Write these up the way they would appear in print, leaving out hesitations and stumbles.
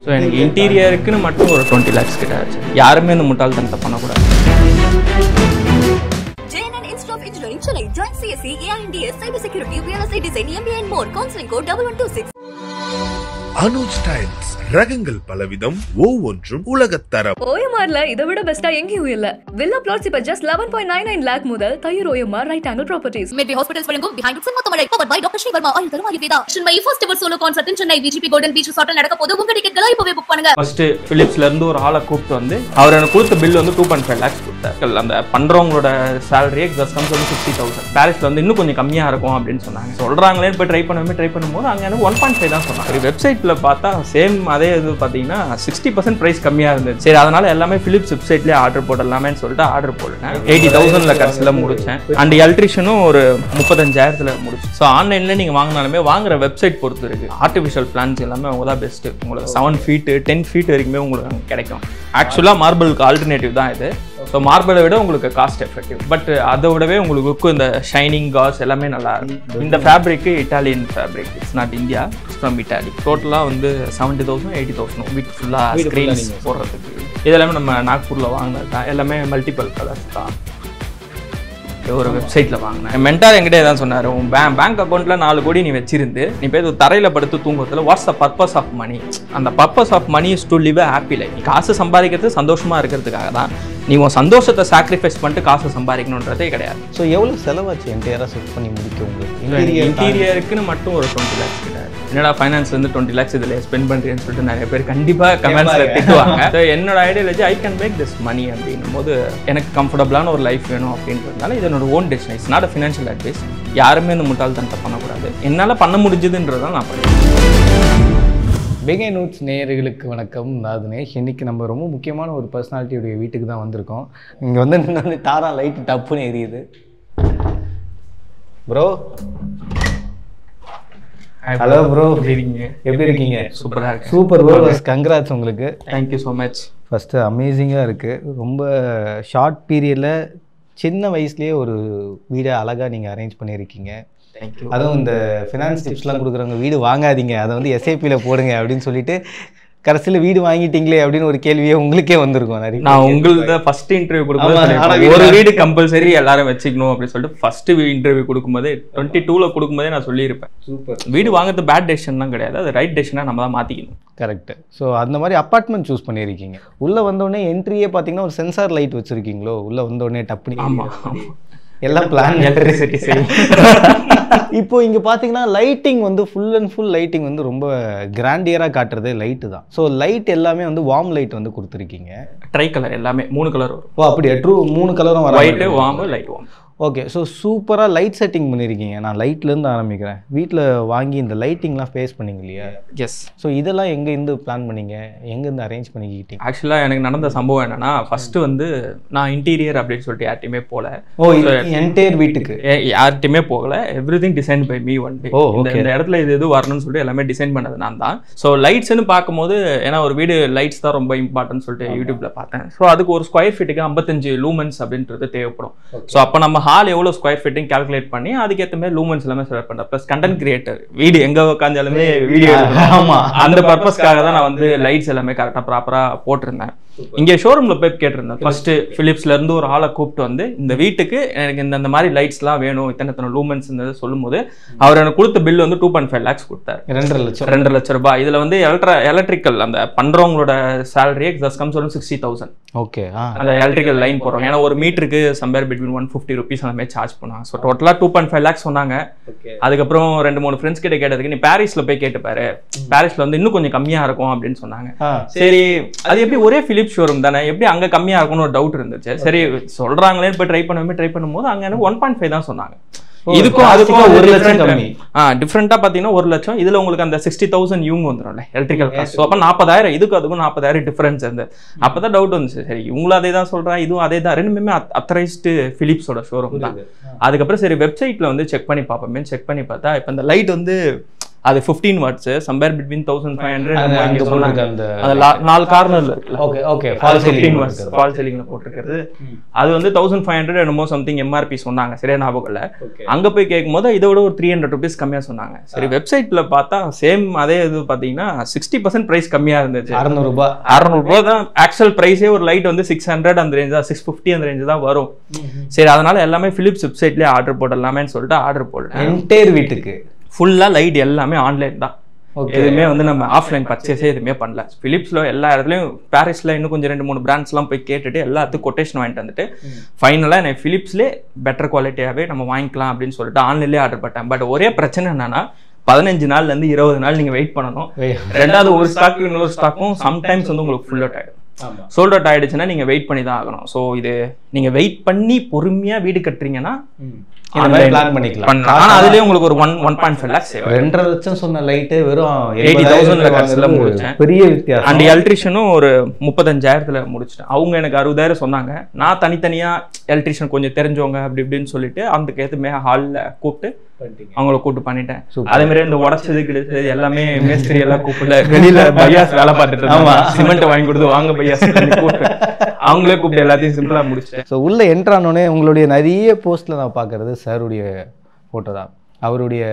So எனக்கு இன்டீரியருக்குன்னு மட்டும் ஒரு 20 lakhs கிட்ட ஆச்சு. யாருமே இந்த முட்டாள்தனத்தை பண்ணக்கூடாது. Engineering Chennai. Join CSE, AINDS, Cybersecurity, Real Estate Design, MBA and more. Counseling code 1126. Anuj styles ரகங்கள் பலவிதம் ஒவ்வொன்றும் உலகத்தரம். OMRல இதை விட பெஸ்டா எங்கேயும் இல்ல. வில்லா பிளாட்ஸ் இப்ப just 11.99 lakh முதல் தயிர் OMR right angle properties. Medway Hospitals வழங்கும் Behind It Cinema Tamil powered by Dr. Sri Verma Oil Thermal Ayurveda. Chennai first ever solo concert in Chennai VGP Golden Beach Resort நடக்க போகுது. உங்க டிக்கெட்களை இப்பவே book பண்ணுங்க. First பிலிப்ஸ்ல இருந்து ஒரு ஆளை கூப்பிட்டு வந்து அவர் எனக்கு கொடுத்த பில் வந்து 2.5 lakhs கொடுத்தாரு. அந்த பண்றவங்களோட salary just comes to 60,000. பாரிஸ்ல வந்து இன்னும் கொஞ்சம் கம்மியா இருக்கும் அப்படின்னு சொன்னாங்க. சொல்றாங்களே போய் ட்ரை பண்ணும்போது அங்க எனக்கு 1.5 தான் சொன்னாங்க. வெப்சைட்ல பார்த்தா சேம் அதே இது பாத்தீங்கன்னா 60% பிரைஸ் கம்மியா இருந்தது. சரி அதனால எல்லாமே பிலிப்ஸ் வெப்சைட்லயே ஆர்டர் போடலாமேன்னு சொல்லிட்டு ஆர்டர் போட்டேன். 80,000ல கடைசியில முடிச்சேன். அண்ட் எலக்ட்ரிஷியனும் ஒரு 35,000ல முடிச்சு. ஸோ ஆன்லைன்ல நீங்க வாங்கினாலுமே வாங்குற வெப்சைட் பொறுத்து இருக்கு. ஆர்டிஃபிஷியல் பிளான்ஸ் எல்லாமே அவங்க தான் பெஸ்ட். உங்களுக்கு 7 feet 10 feet வரைக்குமே உங்களுக்கு கிடைக்கும். ஆக்சுவலா மார்பிளுக்கு ஆல்டர்னேட்டிவ் தான் இது. ஸோ மார்பிளை விட உங்களுக்கு காஸ்ட் எஃபெக்டிவ். பட் அதை விடவே உங்களுக்கு இந்த ஷைனிங் காஸ் எல்லாமே நல்லா இருக்கும். இந்த fabric Italian fabric, it's not India, it's from Italy. டோட்டலாக வந்து 70,000 80,000 வீட் ஃபுல்லாக ஸ்க்ரீன்ஸ் போடுறதுக்கு. இதெல்லாமே நம்ம நாக்பூரில் வாங்கினது தான். எல்லாமே மல்டிபிள் கலர்ஸ் தான். ஒரு வெப்சைட்டில் வாங்கினேன். மென்டார் என்கிட்ட தான் சொன்னார், உன் பேங்க் அக்கௌண்ட்டில் 4 கோடி நீ வச்சிருந்து நீ போய் தரையில் படுத்து தூங்குறதுல what's the purpose of money? அந்த purpose of money is to live a happy life. நீ காசு சம்பாதிக்கிறது சந்தோஷமாக இருக்கிறதுக்காக தான். நீ உன் சந்தோஷத்தை சாக்ரிஃபைஸ் பண்ணிட்டு காசு சம்பாதிக்கணுன்றதே கிடையாது. ஸோ எவ்வளோ செலவாச்சு என்டையராக செட் பண்ணி முடிக்க உங்களுக்கு? இன்டீரியருக்குன்னு மட்டும் ஒரு 20 lakhs கிட்ட. என்னடா ஃபைனான்ஸ் வந்து 20 lakhs இதில் ஸ்பெண்ட் பண்ணுறேன்னு சொல்லிட்டு நிறைய பேர் கண்டிப்பாக கமெண்ட்ஸில் திட்டுவாங்க. ஸோ என்னோட ideology I can make this money அப்படின்னும் போது எனக்கு கம்ஃபர்டபுளான ஒரு லைஃப் வேணும் அப்படின்றதுனால இது என்னோட own decision. It's not a financial advice. யாருமே இந்த முட்டாள்தனத்தை பண்ணக்கூடாது. என்னால் பண்ண முடிஞ்சதுன்றதான் நான் பண்ணுறேன். பிகை நோட்ஸ் நேயர்களுக்கு வணக்கம். நான் தினேஷ். இன்றைக்கி நம்ம ரொம்ப முக்கியமான ஒரு பர்சனாலிட்டியுடைய வீட்டுக்கு தான் வந்திருக்கோம். இங்கே வந்து தாரா லைட்டு டப்புன்னு எரியுது. ப்ரோ ஹலோ ப்ரோ, எப்படி இருக்கீங்க? சூப்பராக இருக்கு. சூப்பர் ப்ரோ, கங்க்ராட்ஸ் உங்களுக்கு. Thank you so much. ஃபஸ்ட்டு அமேசிங்காக இருக்குது. ரொம்ப ஷார்ட் பீரியடில் சின்ன வயசுலேயே ஒரு வீடை அழகாக நீங்கள் அரேஞ்ச் பண்ணியிருக்கீங்க. தேங்க்யூ. அதுவும் இந்த ஃபினான்ஸ் டிப்ஸ்லாம் கொடுக்குறவங்க வீடு வாங்காதீங்க, அதை வந்து எஸ்ஐபியில் போடுங்க அப்படின்னு சொல்லிட்டு கடைசியில் வீடு வாங்கிட்டீங்களே அப்படின்னு ஒரு கேள்வியே உங்களுக்கே வந்திருக்கும். நிறைய நான் உங்களது ஃபர்ஸ்ட் இன்டர்வியூ கொடுக்கும்போது ஒரு வீடு கம்பல்சரி எல்லாரும் வச்சுக்கணும் அப்படின்னு சொல்லிட்டு ஃபர்ஸ்ட் இன்டர்வியூ கொடுக்கும்போதே 22ல கொடுக்கும்போதே நான் சொல்லியிருப்பேன். சூப்பர். வீடு வாங்குறது பேட் டெசிஷன்லாம் கிடையாது, அது ரைட் டெசிஷனாக நம்ம தான் மாற்றிக்கணும். கரெக்டு. ஸோ அந்த மாதிரி அப்பார்ட்மெண்ட் சூஸ் பண்ணியிருக்கீங்க. உள்ளே வந்தோடனே என்ட்ரியே பார்த்தீங்கன்னா ஒரு சென்சார் லைட் வச்சுருக்கீங்களோ? உள்ளே வந்தோடனே டப்புனி. ஆமாம், எல்லாம் பிளான் எலக்ட்ரிசிட்டி சரி. இப்போ இங்கே பார்த்தீங்கன்னா லைட்டிங் வந்து ஃபுல் அண்ட் ஃபுல் லைட்டிங் வந்து ரொம்ப கிராண்டியராக காட்டுறதே லைட்டு தான். ஸோ லைட் எல்லாமே வந்து வார்ம் லைட் வந்து கொடுத்துருக்கீங்க. ட்ரை கலர் எல்லாமே 3 கலர் வரும். ஓ அப்படியே ட்ரூ 3 கலரும் வரும். White warm light warm. Okay. So சூப்பராக லைட் செட்டிங் பண்ணியிருக்கீங்க. நான் லைட்லேருந்து ஆரம்பிக்கிறேன். வீட்டில் வாங்கி இந்த லைட்டிங்லாம் ஃபேஸ் பண்ணிங்க இல்லையா? எஸ். ஸோ இதெல்லாம் எங்கேருந்து பிளான் பண்ணீங்க? எங்கேருந்து அரேஞ்ச் பண்ணிக்கிட்டீங்க? ஆக்சுவலாக எனக்கு நடந்த சம்பவம் என்னன்னா, ஃபர்ஸ்ட் வந்து நான் இன்டீரியர் அப்படின்னு சொல்லிட்டு யார்ட்டையுமே போகல. ஓ என்டையர் வீட்டுக்கு யார்ட்டையுமே போகல. Everything design by me one day. இந்த இடத்துல இது வரணும்னு சொல்லிட்டு எல்லாமே டிசைன் பண்ணது நான் தான். ஸோ லைட்ஸ்ன்னு பார்க்கும்போது ஏன்னா ஒரு வீடு லைட்ஸ் தான் ரொம்ப இம்பார்ட்டன்ட் சொல்லிட்டு யூடியூப்ல பார்த்தேன். ஸோ அதுக்கு ஒரு ஸ்கொயர் ஃபீட்டுக்கு 55 லூமன்ஸ் அப்படின்றது தேவைப்படும். ஸோ அப்போ நம்ம ஹால் எவ்வளோ ஸ்கொயர் ஃபீட்டிங் கால்குலேட் பண்ணி அதுக்கேற்ற மாதிரி லூமன்ஸ் எல்லாமே செலக்ட் பண்ணுறேன். ப்ளஸ் கண்டென்ட் கிரியேட்டர் வீடு எங்கே உட்காந்தாலுமே வீடியோ ஆமாம், அந்த பர்பஸ்க்காக தான் நான் வந்து லைட்ஸ் எல்லாமே கரெக்டாக ப்ராப்பராக போட்டிருந்தேன். இங்கே ஷோரூம்ல போய் கேட்டிருந்தேன். ஃபர்ஸ்ட் பிலிப்ஸ்ல இருந்து ஒரு ஆளை கூப்பிட்டு வந்து இந்த வீட்டுக்கு எனக்கு இந்த மாதிரி லைட்ஸ்லாம் வேணும், இத்தனை லூமன்ஸ் சொல்லும் போது அவர் எனக்கு கொடுத்த பில் வந்து 2.5 lakhs கொடுத்தாரு. 2.5 லட்சம் ரூபாய். இதுல வந்து எலக்ட்ரிக்கல் அந்த பண்றவங்களோட salary just comes to 60,000. Okay. அந்த எலக்ட்ரிக்கல் லைன் போடுறோம். ஏன்னா ஒரு மீட்டருக்கு சம்பேர் பிட்வீன் 150 rupees அந்த மாதிரி சார்ஜ் பண்ணுவாங்க. ஸோ டோட்டலா 2.5 lakhs சொன்னாங்க. அதுக்கப்புறம் 2-3 ஃப்ரெண்ட்ஸ் கிட்ட கேட்டதுக்கு நீ பாரிஸ்ல போய் கேட்டுப்பாரு, பாரிஸ்ல வந்து இன்னும் கொஞ்சம் கம்மியா இருக்கும் அப்படின்னு சொன்னாங்க. சரி அது எப்படி ஒரே பிலிப்ஸ் ஷோரூம் தானே, எப்படி அங்க கம்மியா இருக்கும்னு ஒரு டவுட் இருந்துச்சு. சரி சொல்றாங்களே போய் ட்ரை பண்ணும்போது அங்க எனக்கு 1.5 தான் சொன்னாங்க. இதுக்கும் அதுக்கும் 1 லட்சம் கம்மி. டிஃபரெண்டா பாத்தீங்கன்னா 1 லட்சம். இதுல உங்களுக்கு அந்த 60,000 இவங்க வந்துடும்ல எலக்ட்ரிக்கல் காஸ்ட். அப்ப 40,000 இதுக்கு அதுக்கும் 40,000 டிஃபரன்ஸ் இருந்து அப்பதான் டவுட் வந்துச்சு. சரி இவங்களும் அதே தான் சொல்றாங்க, இதுவும் அதே தான், ரெண்டுமே அத்தரைஸ்டு பிலிப்ஸோட ஷோரூம் தான். அதுக்கப்புறம் சரி வெப்சைட்ல வந்து செக் பண்ணி பார்ப்போமே. செக் பண்ணி பார்த்தா இப்ப இந்த லைட் வந்து அது 15 வாட்ஸ், சம்பேர் பிட்வீன் 1500 அங்க சொன்னாங்க. அந்த அது 4 கார்னர்ல இருக்குல்ல, okay okay fall ceiling fall சீலிங்ல போட்டுருக்கிறது. அது வந்து 1500 என்னமோ சம்திங் எம்ஆர்பி சொன்னாங்க, சரியா ஞாபகம் இல்லை. அங்க போய் கேட்கும்போது இதோட ஒரு 300 rupees கம்மியா சொன்னாங்க. சரி வெப்சைட்ல பார்த்தா சேம் அதே இது பாத்தீங்கன்னா 60% பிரைஸ் கம்மியா இருந்துச்சு. 600 ரூபாய் தான் ஆக்சுவல் பிரைஸே. ஒரு லைட் வந்து 600 அந்த ரேஞ்ச் தான், 650 அந்த ரேஞ்ச் தான் வரும். சரி அதனால எல்லாமே பிலிப்ஸ் வெப்சைட்லயே ஆர்டர் போடலாமேன்னு சொல்லிட்டு ஆர்டர் போட்டேன். என்டையர் வீட்டுக்கு ஃபுல்லா லைட் எல்லாமே ஆன்லைன் தான். எதுவுமே வந்து நம்ம ஆஃப்லைன் பர்ச்சேஸே எதுவுமே பண்ணல. பிலிப்ஸ்ல எல்லா இடத்துலையும் பாரிஸ்ல இன்னும் கொஞ்சம் 2-3 பிராண்ட்ஸ்லாம் போய் கேட்டுட்டு எல்லாத்துக்கும் கொட்டேஷன் வாங்கிட்டு வந்துட்டு ஃபைனலாக எனக்கு பிலிப்ஸ்லேயே பெட்டர் குவாலிட்டியாகவே நம்ம வாங்கிக்கலாம் அப்படின்னு சொல்லிட்டு ஆன்லைன்லேயே ஆர்டர் பண்ணேன். பட் ஒரே பிரச்சனை என்னன்னா 15 நாள்லேருந்து 20 நாள் நீங்கள் வெயிட் பண்ணணும். ரெண்டாவது ஒரு ஸ்டாக்கு இன்னொரு ஸ்டாக்கும் சம்டைம்ஸ் வந்து உங்களுக்கு ஃபுல் அவுட் ஆகிடும். சோல்ட் அவுட் ஆயிடுச்சுன்னா நீங்கள் வெயிட் பண்ணி தான் ஆகணும். ஸோ இது நீங்கள் வெயிட் பண்ணி பொறுமையாக வீடு கட்டுறீங்கன்னா பிளான் பண்ணிக்கலாம். ஆனா அதுலயே உங்களுக்கு ஒரு 1.5 lakhs 2.5 லட்சம் சொன்ன லைட் வெறும் 80,000 முடிச்சேன். பெரிய வித்தியாசம். அண்ட் எலக்ட்ரிஷியனும் ஒரு 35,000 முடிச்சிட்டேன். அவங்க எனக்கு 60,000 சொன்னாங்க. நான் தனித்தனியா எலக்ட்ரிஷியன் கொஞ்சம் தெரிஞ்சவங்க அப்படி இப்படின்னு சொல்லிட்டு அந்த கேத்து ஹாலில் கூப்பிட்டு அவங்கள கூப்பிட்டு பண்ணிட்டேன். அதே மாதிரி இந்த உடச்சது கிடைச்சது எல்லாமே மேஸ்திரி எல்லாம் கூப்பிடல, வெளியில பையாஸ் வேலை பார்த்துட்டு சிமெண்ட் வாங்கி கொடுத்து வாங்க பையாஸ் கூப்பிட்டு அவங்களே கூப்பிட்டு எல்லாத்தையும் சிம்பிளா முடிச்சிட்டேன். ஸோ உள்ள என்ட்ரானோடனே உங்களுடைய நிறைய போஸ்ட்ல நான் பார்க்கறது சாருடைய ஃபோட்டோ தான். அவருடைய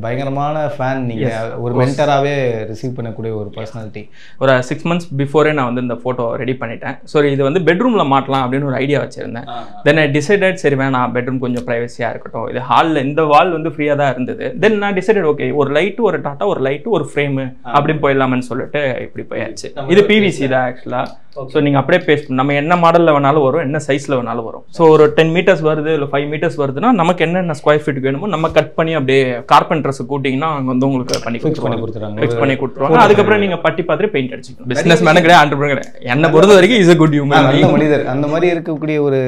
பயங்கரமான ஃபேன். நீங்க ஒரு மென்டராகவே ரிசீவ் பண்ணக்கூடிய ஒரு பர்சனாலிட்டி. ஒரு 6 months பிஃபோரே நான் வந்து இந்த ஃபோட்டோ ரெடி பண்ணிட்டேன். ஸோ இது வந்து பெட்ரூமில் மாட்டலாம் அப்படின்னு ஒரு ஐடியா வச்சுருந்தேன். தென் ஐ டிசைடட் சரி வேணாம், பெட்ரூம் கொஞ்சம் ப்ரைவசியாக இருக்கட்டும். இது ஹாலில் இந்த வால் வந்து ஃப்ரீயாக தான் இருந்தது. தென் நான் டிசைடட் ஓகே ஒரு லைட்டு ஒரு டாட்டா ஒரு லைட்டு ஒரு ஃப்ரேமு அப்படின்னு போயிடலாமன்னு சொல்லிட்டு இப்படி போயாச்சு. இது பிவிசி தான் ஆக்சுவலாக. ஸோ நீங்கள் அப்படியே பேஸ்ட் நம்ம என்ன மாடலில் வேணாலும் வரும், என்ன சைஸில் வேணாலும் வரும். ஸோ ஒரு 10 meters வருது இல்லை 5 meters வருதுன்னா நமக்கு என்னென்ன ஸ்கொயர் ஃபீட் வேணுமோ நம்ம கட் பண்ணி அப்படியே கார்பெண்டர்ஸ் கூட்டிங்கன்னா அவங்க வந்து உங்களுக்கு பண்ணி கொடுத்துருவாங்க, ஃபிக்ஸ் பண்ணி கொடுத்துருவாங்க. அதுக்கப்புறம் நீங்கள் பட்டி பார்த்துட்டு பெயிண்ட் அடிச்சுக்கணும். பிஸ்னஸ் மேனு கிடையாது, ஆண்டர்பிரனர் கிடையாது. என்னை பொறுத்த வரைக்கும் இஸ் a good human மனிதர். அந்த மாதிரி இருக்கக்கூடிய ஒரு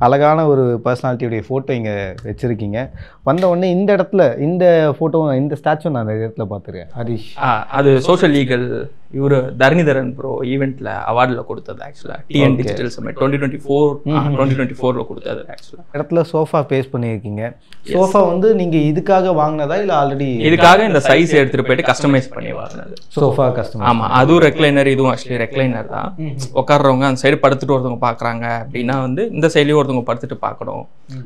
அழகான ஒரு பர்சனாலிட்டியுடைய ஃபோட்டோ இங்கே வச்சுருக்கீங்க. வந்த உடனே இந்த இடத்துல இந்த ஃபோட்டோ இந்த ஸ்டாச்சு நான் அந்த இடத்துல பார்த்துருக்கேன். ஹரிஷ் அது சோஷியல் லீகல் இவர் தரணிதரன் ப்ரோ ஈவெண்ட்ல அவார்டில் கொடுத்தது ஆக்சுவலாக. டிஎன் டிஜிட்டல் சமிட் 2024 கொடுத்தது ஆக்சுவலாக. இடத்துல சோஃபா பேஸ் பண்ணியிருக்கீங்க. சோஃபா வந்து நீங்க இதுக்காக வாங்கினதா இல்லை ஆல்ரெடி இதுக்காக இந்த சைஸ் எடுத்துட்டு போயிட்டு கஸ்டமைஸ் பண்ணி வாங்கினது சோஃபா கஸ்டமைஸ்? ஆமா, அதுவும் ரெக்லைனர், இதுவும் ஆக்சுவலி ரெக்லைனர் தான். உட்கார்றவங்க அந்த சைடு படுத்துட்டு ஒருத்தவங்க பாக்குறாங்க அப்படின்னா வந்து இந்த சைட்லயும் ஒருத்தவங்க படுத்துட்டு பார்க்கணும்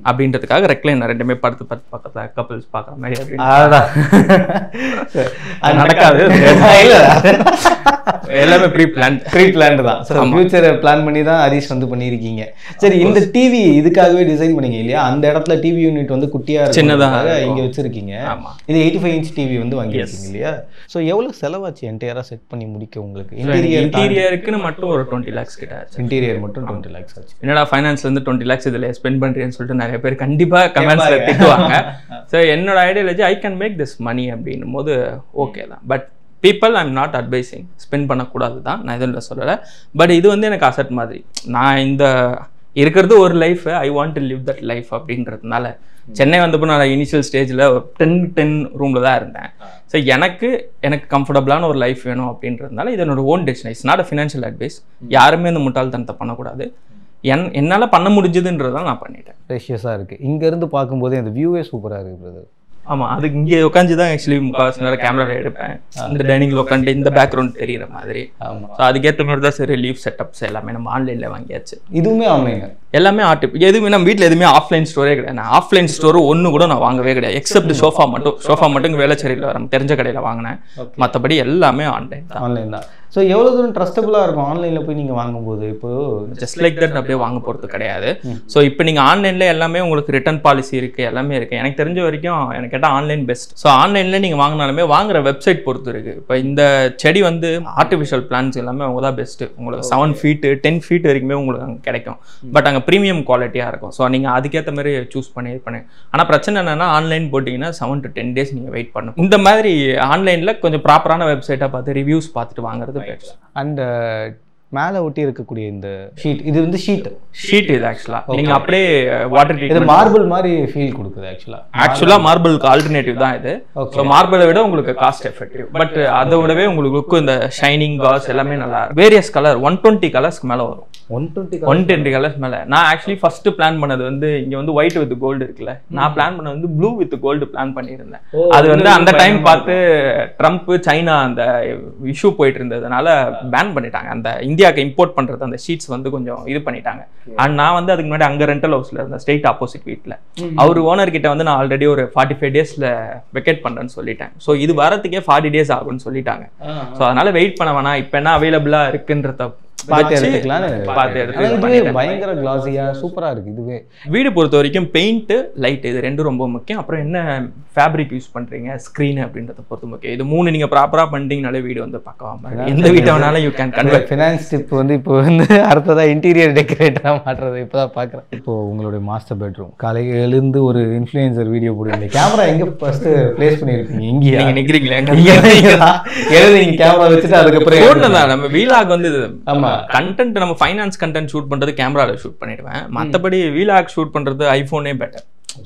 அப்படின்றதுக்காக ரெக்லைனர் ரெண்டுமே படுத்து பக்கத்துல கப்பிள்ஸ் பாக்குற மாதிரி நடக்காது. எல்லாமே ப்ரீ பிளான்ட் தான். ஃபியூச்சர் பிளான் பண்ணி தான் ஹரிஷ் வந்து பண்ணியிருக்கீங்க. சரி, இந்த டிவி இதுக்காகவே டிசைன் பண்ணீங்க இல்லையா? அந்த இடத்துல டிவி யூனிட் வந்து குட்டியா சின்னதாக இங்க வச்சிருக்கீங்க. இது 85 inch டிவி வந்து வாங்கியிருக்கீங்க இல்லையா? ஸோ எவ்வளவு செலவாச்சு என்டையரா செட் பண்ணி முடிக்க உங்களுக்கு? இன்டீரியருக்குன்னு மட்டும் ஒரு 20 lakhs கிட்ட ஆச்சு. இன்டீரியர் மட்டும் 20 lakhs ஆச்சு. என்னடா ஃபைனான்ஸ்ல இருந்து 20 lakhs இதுல ஸ்பெண்ட் பண்றேன்னு சொல்லிட்டு நிறைய பேர் கண்டிப்பா கமெண்ட்ஸ்ல திட்டுவாங்க. ஸோ என்னோட ideology I can make this money அப்படின்னும் போது ஓகே தான். But people I'm not advising spend பண்ணக்கூடாது தான், நான் எதுவும் சொல்லலை. பட் இது வந்து எனக்கு அசட் மாதிரி. நான் இந்த இருக்கிறது ஒரு life, I want to live that life அப்படின்றதுனால சென்னை வந்தப்போ நான் இனிஷியல் ஸ்டேஜில் 10 ரூமில் தான் இருந்தேன். ஸோ எனக்கு கம்ஃபர்டபுளான ஒரு லைஃப் வேணும் அப்படின்றதுனால இது என்னோட own decision. It's not a financial advice. யாருமே இந்த முட்டாள்தனத்தை பண்ணக்கூடாது. என்னால் பண்ண முடிஞ்சதுன்றதான் நான் பண்ணிட்டேன். ப்ரெஷியஸாக இருக்குது. இங்கேருந்து பார்க்கும்போது அந்த வியூவே சூப்பராக இருக்குது. ஆமாம், அதுக்கு இங்கே உட்காந்து தான் ஆக்சுவலி முக்கால்வாசி நேரம் கேமரா எடுப்பேன். இந்த டைனிங்கில் உட்காந்து இந்த பேக்ரவுண்ட் தெரிகிற மாதிரி. ஸோ அதுக்கேற்ற மாதிரி தான் சரி லீவ் செட்டப்ஸ் எல்லாமே நம்ம ஆன்லைனில் வாங்கியாச்சு. இதுவுமே ஆன்லைன் எல்லாமே எதுவுமே நம்ம வீட்டில் எதுவுமே ஆஃப்லைன் ஸ்டோரே கிடையாது. நான் ஆஃப்லைன் ஸ்டோரு ஒன்று கூட நான் வாங்கவே கிடையாது. எக்ஸப்ட் சோஃபா மட்டும் வேலைச்சேரியில் நம்ம தெரிஞ்ச கடையில் வாங்கினேன். மற்றபடி எல்லாமே ஆன்லைன் தான். ஸோ எவ்வளோ தூரம் ட்ரஸ்டபுளாக இருக்கும் ஆன்லைனில் போய் நீங்கள் வாங்கும்போது? இப்போ ஜஸ்ட் லைக் தட் அப்படியே வாங்க போகிறது கிடையாது. ஸோ இப்போ நீங்கள் ஆன்லைனில் எல்லாமே உங்களுக்கு ரிட்டர்ன் பாலிசி இருக்குது, எல்லாமே இருக்குது. எனக்கு தெரிஞ்ச வரைக்கும் எனக்கு கேட்டால் ஆன்லைன் பெஸ்ட். ஸோ ஆன்லைனில் நீங்கள் வாங்கினாலுமே வாங்குற வெப்சைட் பொறுத்து இருக்குது. இப்போ இந்த செடி வந்து ஆர்டிஃபிஷியல் பிளான்ஸ் எல்லாமே அவங்க தான் பெஸ்ட்டு. உங்களுக்கு 7 feet 10 feet வரைக்குமே உங்களுக்கு அங்கே கிடைக்கும். பட் அங்கே ப்ரீமியம் குவாலிட்டியாக இருக்கும். ஸோ நீங்கள் அதுக்கேற்ற மாதிரி சூஸ் பண்ணி ஆனால் பிரச்சனை என்னென்னா ஆன்லைன் போட்டிங்கன்னா 7 to 10 days நீங்கள் வெயிட் பண்ணணும். இந்த மாதிரி ஆன்லைனில் கொஞ்சம் ப்ராப்பரான வெப்சைட்டாக பார்த்து ரிவ்யூஸ் பார்த்துட்டு வாங்குறது. அண்ட் மேலே ஒட்டி இருக்கக்கூடிய இந்த ஷீட், இது வந்து ஷீட் இது ஆக்சுவலாக நீங்கள் அப்படியே வாட்டர் இது மார்பிள் மாதிரி ஃபீல் கொடுக்குது. ஆக்சுவலாக மார்பிளுக்கு ஆல்டர்னேட்டிவ் தான் இது. ஸோ மார்பிளை விட உங்களுக்கு காஸ்ட் எஃபெக்டிவ். பட் அதை விடவே உங்களுக்கு லுக்கு இந்த ஷைனிங் காஸ் எல்லாமே நல்லா வேரியஸ் கலர் 120 கலர்ஸ்க்கு மேலே வரும். 120 கலர்ஸ் மேல. நான் ஆக்சுவலி ஃபர்ஸ்ட் பிளான் பண்ணது வந்து இங்க வந்து ஒயிட் வித் கோல்டு இருக்குல்ல, நான் பிளான் பண்ணது வந்து ப்ளூ வித் கோல்டு பிளான் பண்ணியிருந்தேன். அது வந்து அந்த டைம் பார்த்து ட்ரம்ப் சைனா அந்த இஷ்யூ போயிட்டு இருந்ததுனால பேன் பண்ணிட்டாங்க. அந்த இந்தியாவுக்கு இம்போர்ட் பண்றது அந்த ஷீட்ஸ் வந்து கொஞ்சம் இது பண்ணிட்டாங்க. அண்ட் நான் வந்து அதுக்கு முன்னாடி அங்க ரெண்டல் ஹவுஸ்ல இருந்தேன், ஸ்ட்ரெயிட் ஆப்போசிட் வீட்ல. அவர் ஓனர் கிட்ட வந்து நான் ஆல்ரெடி ஒரு 45 டேஸ்ல வெக்கேட் பண்றேன்னு சொல்லிட்டேன். ஸோ இது வரதுக்கே 40 டேஸ் ஆகும்னு சொல்லிட்டாங்க. ஸோ அதனால வெயிட் பண்ண வேணாம், இப்போ என்ன அவைலபிளா இருக்குன்றத பார்த்து எடுத்துக்கலாம். பயங்கர கிளாஸியா சூப்பரா இருக்கு. இதுவே வீடு பொறுத்த வரைக்கும் பெயிண்ட் லைட் இது ரெண்டும் ரொம்ப முக்கியம். அப்புறம் என்ன ஃபேப்ரிக் யூஸ் பண்றீங்க, ஸ்கிரீன் அப்படின்றத பொறுத்து முக்கியம். இது 3 நீங்க ப்ராப்பரா பண்ணிட்டீங்கனாலே வீடு வந்து பக்கமா எந்த வீட்டை வேணாலும் you can convert. Finance tip வந்து இப்போ வந்து அடுத்ததா இன்டீரியர் டெக்கரேட்டரா மாற்றுறது இப்போதான் பாக்குறேன். இப்போ உங்களுடைய மாஸ்டர் பெட்ரூம் காலையில எழுந்து ஒரு இன்ஃப்ளூயன்சர் வீடியோ போடுவீங்க, கேமரா எங்க ஃபர்ஸ்ட் பிளேஸ் பண்ணிருப்பீங்க? இங்க நீங்க நிக்கிறீங்களா? நீங்க கேமரா வச்சுட்டு அதுக்கப்புறம் நம்ம வீலாக் வந்து கண்டென்ட் நம்ம ஃபைனான்ஸ் கண்டென்ட் ஷூட் பண்றது கேமரால ஷூட் பண்ணிடுவேன். மற்றபடி வீலாக் ஷூட் பண்றது ஐபோனே பெட்டர்,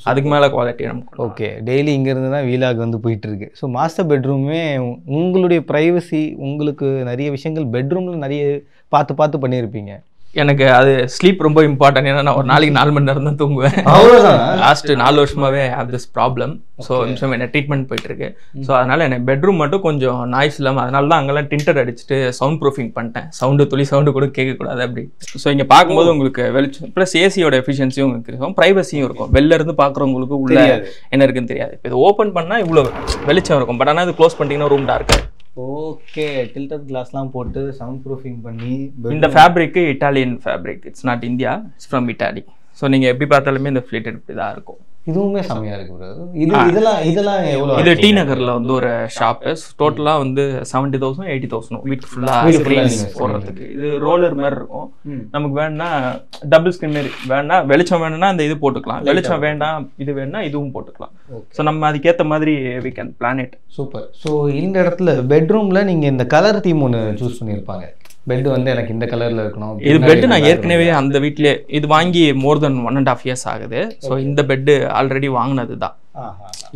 அதுக்கு மேல குவாலிட்டி நமக்கு. ஓகே, டெய்லி இங்க இருந்து தான் வீலாக் வந்து போயிட்டு இருக்கு. ஸோ மாஸ்டர் பெட்ரூமே உங்களுடைய ப்ரைவசி, உங்களுக்கு நிறைய விஷயங்கள் பெட்ரூம்ல நிறைய பார்த்து பண்ணியிருப்பீங்க. எனக்கு அது ஸ்லீப் ரொம்ப இம்பார்ட்டன்ட். ஏன்னா நான் ஒரு நாளைக்கு 4 மணி நேரம் தான் தூங்குவேன். லாஸ்ட் 4 வருஷமாவே ஹேவ் திஸ் ப்ராப்ளம். ஸோ என்ன ட்ரீட்மெண்ட் போயிட்டு இருக்கு. ஸோ அதனால எனக்கு பெட்ரூம் மட்டும் கொஞ்சம் நாய்ஸ் இல்லாமல், அதனால தான் அங்கெல்லாம் டிண்டர் அடிச்சுட்டு சவுண்ட் ப்ரூஃபிங் பண்ணிட்டேன். துளி சவுண்டு கூட கேட்கக்கூடாது அப்படி. ஸோ இங்கே பார்க்கும்போது உங்களுக்கு வெளிச்சம் ப்ளஸ் ஏசியோட எஃபிஷியன்சியும் உங்களுக்கு இருக்கும், ப்ரைவசியும் இருக்கும். வெளில இருந்து பார்க்குறவங்களுக்கு உள்ள என்ன இருக்குன்னு தெரியாது. இப்போ இது ஓப்பன் பண்ணால் இவ்வளோ வெளிச்சம் இருக்கும், பட் ஆனால் இது க்ளோஸ் பண்ணிட்டீங்கன்னா ரூம் டார்க்காக இருக்கும். ஓகே, டில்டட் கிளாஸ்லாம் போட்டு சவுண்ட் ப்ரூஃபிங் பண்ணி. இந்த fabric Italian fabric, it's not India, it's from Italy. So நீங்கள் எப்படி பார்த்தாலுமே இந்த ஃபிளிட்டட் இப்படி தான் இருக்கும். இதுவுமே செமையா இருக்கு ப்ரோ. இதெல்லாம் எவ்வளோ? இது டி நகர்ல வந்து ஒரு ஷாப், டோட்டலா வந்து 70,000 80,000 வீட்டு ஃபுல்லா போடுறதுக்கு. இது ரோலர் மாதிரி இருக்கும். நமக்கு வேணா டபுள் ஸ்கிரீன் மாதிரி, வேணா வெளிச்சம் வேணும்னா அந்த இது போட்டுக்கலாம், வெளிச்சம் வேண்டாம் இது வேணா இதுவும் போட்டுக்கலாம். ஸோ நம்ம அதுக்கேற்ற மாதிரி we can plan it. Super. So இந்த இடத்துல பெட்ரூம்ல நீங்க இந்த கலர் தீம் ஒன்று சூஸ் பண்ணியிருப்பாங்க. பெட் வந்து எனக்கு இந்த கலர்ல இருக்கணும். இது பெட் நான் ஏற்கனவே அந்த வீட்லயே இது வாங்கி மோர் தென் 1.5 years ஆகுது. ஸோ இந்த பெட்டு ஆல்ரெடி வாங்கினது தான்.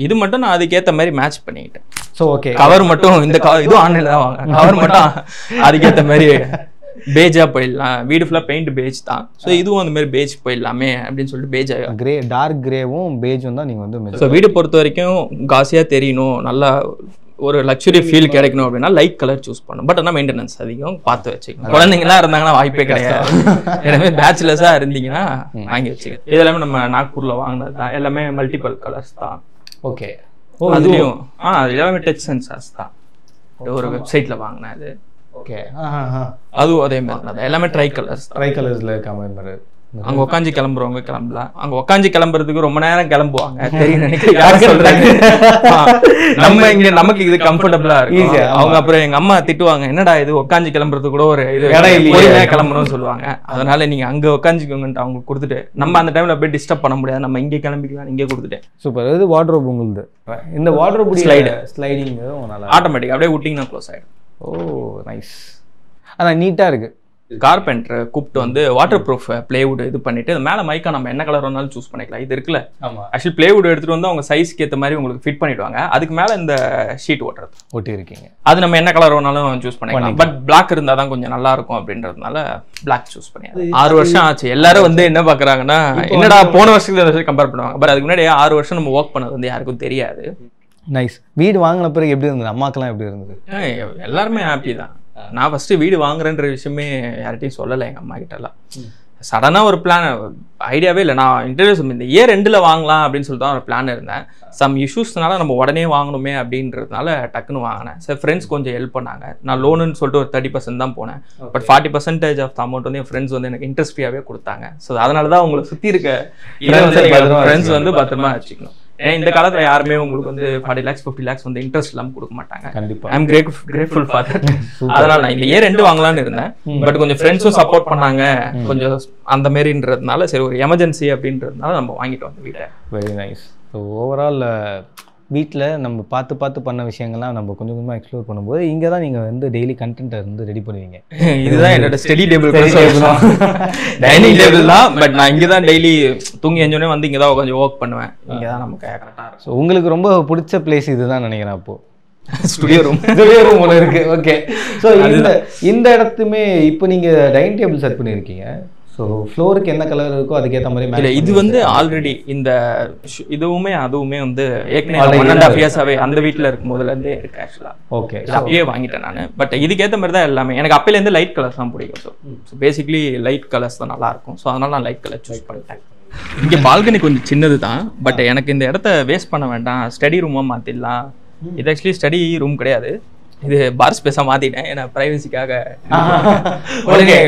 இது மட்டும் நான் அதுக்கேற்ற மாதிரி மேட்ச் பண்ணிக்கிட்டேன். ஸோ ஓகே, கவர் மட்டும் இந்த இதுவும் ஆன்லைன்ல தான் வாங்க, கவர் மட்டும் அதுக்கேற்ற மாதிரி பேஜா போயிடலாம். வீடு ஃபுல்லா பெயிண்ட் பேஜ் தான். ஸோ இதுவும் அந்த மாதிரி பேஜ் போயிடலாமே அப்படின்னு சொல்லிட்டு பேஜ் கிரே, டார்க் கிரேவும் பேஜும் தான் நீங்க வந்து. ஸோ வீடு பொறுத்த வரைக்கும் காசியா தெரியணும், நல்லா ஒரு லக்ஸுரி ஃபீல் கிடைக்கணும் அப்படின்னா லைட் கலர் சூஸ் பண்ணும். பட் ஆனால் மெயின்டெனன்ஸ் அதிகம், பார்த்து வச்சுக்கணும். குழந்தைங்கலாம் இருந்தாங்கன்னா வாய்ப்பே கிடையாது. எனவே பேச்சுலர்ஸா இருந்தீங்கன்னா வாங்கி வச்சுக்க. இது எல்லாமே நம்ம நாக்பூர்ல வாங்கினது தான், எல்லாமே மல்டிபிள் கலர்ஸ் தான். ஓகே, அதுலயும் எல்லாமே டச் சென்சார்ஸ் தான், ஒரு வெப்சைட்ல வாங்கினேன் அது. ஓகே, அதுவும் அதே மாதிரி தான், எல்லாமே ட்ரை கலர்ஸ்ல இருக்க மாதிரி. அங்க உட்காந்து கிளம்புறவங்க கிளம்பலாம். அங்க உட்காந்து கிளம்புறதுக்கு ரொம்ப நேரம் கிளம்புவாங்க, தெரியும் நினைக்கிறேன் யாரும் சொல்றாங்க. நம்ம இங்க நமக்கு இது கம்ஃபர்டபுளா இருக்கும். அவங்க அப்புறம் எங்க அம்மா திட்டுவாங்க, என்னடா இது உட்காந்து கிளம்புறது கூட ஒரு இது கிளம்பணும்னு சொல்லுவாங்க. அதனால நீங்க அங்க உட்காந்துக்கோங்கன்ட்டு அவங்க கொடுத்துட்டு, நம்ம அந்த டைம்ல போய் டிஸ்டர்ப் பண்ண முடியாது, நம்ம இங்கே கிளம்பிக்கலாம், இங்கே கொடுத்துட்டேன். சூப்பர். இது வார்ட்ரோப் உங்களுக்கு. இந்த வார்ட்ரோப் ஸ்லைடிங் ஆட்டோமேட்டிக் அப்படியே விட்டிங்கன்னா க்ளோஸ் ஆயிடும். ஓ நைஸ். அதான் நீட்டா இருக்கு. கார்பெண்டர் கூப்பிட்டு வந்து வாட்டர் ப்ரூஃப் பிளேவுட் இது பண்ணிட்டு மேலே மைக்கா நம்ம என்ன கலர் வேணாலும் சூஸ் பண்ணிக்கலாம். இது இருக்குல்ல, ஆக்சுவலி பிளேவுட் எடுத்துட்டு வந்து அவங்க சைஸ்க்கு ஏற்ற மாதிரி உங்களுக்கு ஃபிட் பண்ணிடுவாங்க. அதுக்கு மேலே இந்த ஷீட் ஒட்டி இருக்கீங்க, அது நம்ம என்ன கலர் வேணாலும் சூஸ் பண்ணிக்கலாம். பட் பிளாக் இருந்தால் தான் கொஞ்சம் நல்லா இருக்கும் அப்படின்றதுனால பிளாக் சூஸ் பண்ணியாங்க. 6 வருஷம் ஆச்சு. எல்லாரும் வந்து என்ன பார்க்குறாங்கன்னா, என்னடா போன வருஷத்துக்கு கம்பேர் பண்ணுவாங்க. பட் அதுக்கு முன்னாடி 6 வருஷம் நம்ம ஒர்க் பண்ணது வந்து யாருக்கும் தெரியாது. நைஸ். வீடு வாங்கின பிறகு எப்படி இருந்தது? அம்மாக்கெல்லாம் எப்படி இருந்தது? எல்லாருமே ஹாப்பி தான். நான் ஃபர்ஸ்ட் வீடு வாங்குறேன்ற விஷயமே யார்கிட்டையும் சொல்லலை எங்கள் அம்மா கிட்டலாம். சடனாக ஒரு பிளான், ஐடியாவே இல்லை. நான் இன்டர்வியூஸ் இந்த இயர் 2ல் வாங்கலாம் அப்படின்னு சொல்லிட்டு தான் ஒரு பிளான் இருந்தேன். சம் இஷ்யூஸ்னால நம்ம உடனே வாங்கணுமே அப்படின்றதுனால டக்குன்னு வாங்கினேன். சார் ஃப்ரெண்ட்ஸ் கொஞ்சம் ஹெல்ப் பண்ணாங்க. நான் லோனுன்னு சொல்லிட்டு ஒரு 30% தான் போனேன். பட் 40% ஆஃப் த அமௌண்ட் வந்து என் ஃப்ரெண்ட்ஸ் வந்து எனக்கு இன்ட்ரெஸ்ட் ஃப்ரீயாகவே கொடுத்தாங்க. ஸோ அதனால தான் உங்களை சுற்றி இருக்க ஃப்ரெண்ட்ஸ் வந்து பத்திரமா வச்சுக்கணும். ஏன்னா இந்த காலத்துல யாருமே உங்களுக்கு வந்து 40 lakhs 50 lakhs வந்து இன்ட்ரெஸ்ட் இல்லாம கொடுக்க மாட்டாங்க. கண்டிப்பா. ஐ அம் கிரேட்ஃபுல் ஃபார் தட். அதனால நான் இந்த இயர் 2 வாங்கலாம்னு இருந்தேன். பட் கொஞ்சம் ஃப்ரெண்ட்ஸும் சப்போர்ட் பண்ணாங்க கொஞ்சம் அந்த மாதிரின்றதுனால, சரி ஒரு எமர்ஜென்சி அப்படின்றதுனால நம்ம வாங்கிட்டு வந்த வீட்டை. Very nice. ஸோ ஓவரால் வீட்டில் நம்ம பார்த்து பண்ண விஷயங்கள்லாம் நம்ம கொஞ்சம் கொஞ்சமாக எக்ஸ்ப்ளோர் பண்ணும்போது இங்கே தான் நீங்கள் வந்து டெய்லி கண்டென்ட்டை வந்து ரெடி பண்ணுவீங்க. இதுதான் என்னோட ஸ்டடி டேபிள், டைனிங் டேபிள் தான். பட் நான் இங்கே தான் டெய்லி தூங்கி எஞ்சோடனே வந்து இங்கே தான் கொஞ்சம் ஒர்க் பண்ணுவேன். இங்கே தான் நமக்கு கரெக்டாக இருக்கும். ஸோ உங்களுக்கு ரொம்ப பிடிச்ச பிளேஸ் இதுதான் நினைக்கிறேன். அப்போது ஸ்டுடியோ ரூம் ஒன்று இருக்கு. ஓகே. ஸோ இந்த இடத்துமே இப்போ நீங்கள் டைனிங் டேபிள் செட் பண்ணியிருக்கீங்க. ஸோ ஃப்ளோருக்கு என்ன கலர் இருக்கோ அதுக்கேற்ற மாதிரி இல்லை, இது வந்து ஆல்ரெடி இந்த இதுவுமே அதுவுமே வந்து ஏற்கனவே 1.5 இயர்ஸாகவே அந்த வீட்டில் இருக்கும் போதுலேருந்தே இருக்கு ஆக்சுவலாக. ஓகே. அப்பயே வாங்கிட்டேன் நான். பட் இதுக்கேற்ற மாதிரி தான் எல்லாமே. எனக்கு அப்போலேருந்து லைட் கலர்ஸ் தான் பிடிக்கும். ஸோ பேசிக்லி லைட் கலர்ஸ் தான் நல்லாயிருக்கும். ஸோ அதனால நான் லைட் கலர் சூஸ் பண்ணிட்டேன். இங்கே பால்கனி கொஞ்சம் சின்னது தான். பட் எனக்கு இந்த இடத்த வேஸ்ட் பண்ண வேண்டாம், ஸ்டடி ரூமாக மாற்றிடலாம். இது ஆக்சுவலி ஸ்டடி ரூம் கிடையாது, இது பார் ஸ்பேஸா மாத்திட்டேன். ஏன்னா பிரைவசிக்காக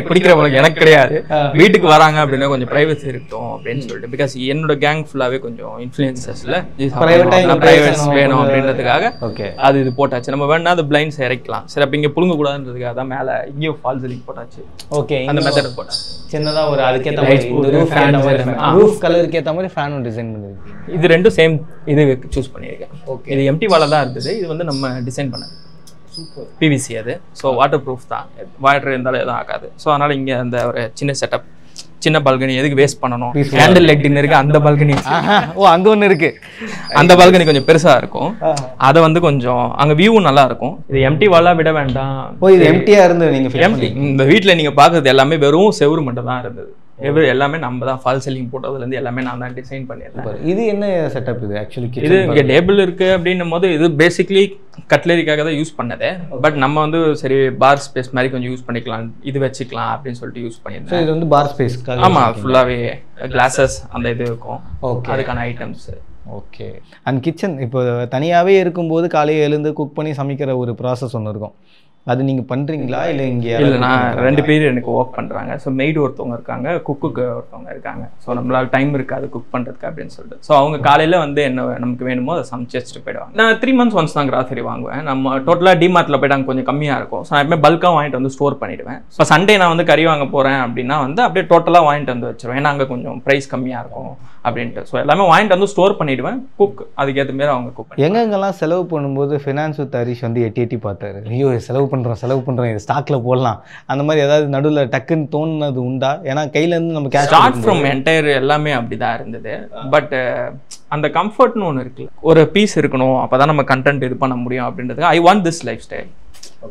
குடிக்கிறவங்களுக்கு எனக்கு கிடையாது. வீட்டுக்கு வராங்க அப்படின்னா கொஞ்சம் பிரைவசி இருக்கும் அப்படின்னு சொல்லிட்டு. பிகாஸ் என்னோட கேங் ஃபுல்லாவே கொஞ்சம் இன்ஃப்ளூயன்சஸ்ல பிரைவேட்ஸ் வேணும் அப்படின்றதுக்காக அது இது போட்டாச்சு. நம்ம வேணா அது பிளைண்ட்ஸ் இறக்கலாம். சரி, அப்ப இங்க புழுங்க கூடாதுன்றதுக்காக தான் மேல இங்கேயும் ஃபால் சீலிங் போட்டாச்சு. ஓகே. அந்த மெத்தட் போட்டாச்சு. சின்னதா ஒரு அதுக்கேற்ற மாதிரி ரூஃப் கலருக்கு ஏற்ற மாதிரி ஃபேனும் டிசைன் பண்ணிருக்கீங்க. இது ரெண்டும் சேம் இது சூஸ் பண்ணியிருக்கேன். ஓகே. இது எம்டி வாலா தான் இருந்தது. இது வந்து நம்ம டிசைன் பண்ணது பிவிசி. அது ஸோ வாட்டர் ப்ரூஃப் தான், வாட்டர் இருந்தாலும் எதுவும் ஆகாது. ஸோ அதனால இங்கே அந்த ஒரு சின்ன செட்டப், சின்ன பால்கனி எதுக்கு வேஸ்ட் பண்ணணும். கேண்டில் லைட்டிங் இருக்கு, அந்த பால்கனி அங்க ஒன்று இருக்கு. அந்த பால்கனி கொஞ்சம் பெருசா இருக்கும். அதை வந்து கொஞ்சம் அங்க வியூவும் நல்லா இருக்கும். இது எம்டி வாலா விட வேண்டாம். இது எம்டியா இருந்து நீங்க எம்டி இந்த வீட்டில் நீங்க பாக்குறது எல்லாமே வெறும் செவுரு மட்டும் தான் இருந்தது. எல்லாமே நம்ம தான் ஃபால் சீலிங் போட்டதுலேருந்து எல்லாமே நான் தான் டிசைன் பண்ணியிருக்கேன். இது என்ன செட்டப் இது ஆக்சுவலி? இது இங்கே டேபிள் இருக்கு அப்படின்னும் போது இது பேசிக்லி கட்லரிக்காக தான் யூஸ் பண்ணதே. பட் நம்ம வந்து சரி பார் ஸ்பேஸ் மாதிரி கொஞ்சம் யூஸ் பண்ணிக்கலாம், இது வச்சுக்கலாம் அப்படின்னு சொல்லிட்டு யூஸ் பண்ணியிருந்தேன். இது வந்து பார் ஸ்பேஸ். ஆமா, ஃபுல்லாவே கிளாஸஸ் அந்த இது இருக்கும். ஓகே, அதுக்கான ஐட்டம்ஸ். ஓகே. அண்ட் கிச்சன் இப்போ தனியாகவே இருக்கும்போது காலையில் எழுந்து குக் பண்ணி சமைக்கிற ஒரு ப்ராசஸ் ஒன்று இருக்கும், அது நீங்கள் பண்ணுறீங்களா இல்லை இங்கே? இல்லை, நான் 2 பேர் எனக்கு ஒர்க் பண்ணுறாங்க. ஸோ மெய்டு ஒருத்தவங்க இருக்காங்க, குக்குக்கு ஒருத்தவங்க இருக்காங்க. ஸோ நம்மளால் டைம் இருக்காது குக் பண்ணுறதுக்கு அப்படின்னு சொல்லிட்டு. ஸோ அவங்க காலையில் வந்து என்ன நமக்கு வேணுமோ அதை சமைச்சு வச்சுட்டு போயிடுவாங்க. நான் 3 months ஒன்ஸ் தான் கிராசரி வாங்குவேன். நம்ம டோட்டலாக டிமார்ட்டில் போய்ட்டு அங்கே கொஞ்சம் கம்மியாக இருக்கும். ஸோ நான் எப்பவுமே பல்காக வாங்கிட்டு வந்து ஸ்டோர் பண்ணிவிடுவேன். ஸோ சண்டே நான் வந்து கறி வாங்க போகிறேன் அப்படின்னா வந்து அப்படியே டோட்டலாக வாங்கிட்டு வந்து வச்சிருவேன். ஏன்னா அங்கே கொஞ்சம் ப்ரைஸ் கம்மியாக இருக்கும் அப்படின்ட்டு. ஸோ எல்லாமே வாங்கிட்டு வந்து ஸ்டோர் பண்ணிவிடுவேன். குக் அதுக்கேற்ற மாரி அவங்க குக். எங்கெங்கெல்லாம் செலவு பண்ணும்போது ஃபினான்ஸ் வித் ஹரிஷ் வந்து எட்டி பார்த்தாரு. ஐயோ செலவு பண்ணுறோம் இது ஸ்டாக்ல போடலாம், அந்த மாதிரி ஏதாவது நடுவில் டக்குன்னு தோணுனது உண்டா? ஏன்னா கையிலேருந்து நம்ம கேஷ் ஸ்டார்ட் ஃப்ரம் என்டையர் எல்லாமே அப்படிதான் இருந்தது. பட் அந்த கம்ஃபர்ட்னு ஒன்று இருக்குல்ல, ஒரு பீஸ் இருக்கணும், அப்போதான் நம்ம கண்டென்ட் இது பண்ண முடியும் அப்படின்றது. I want this life style.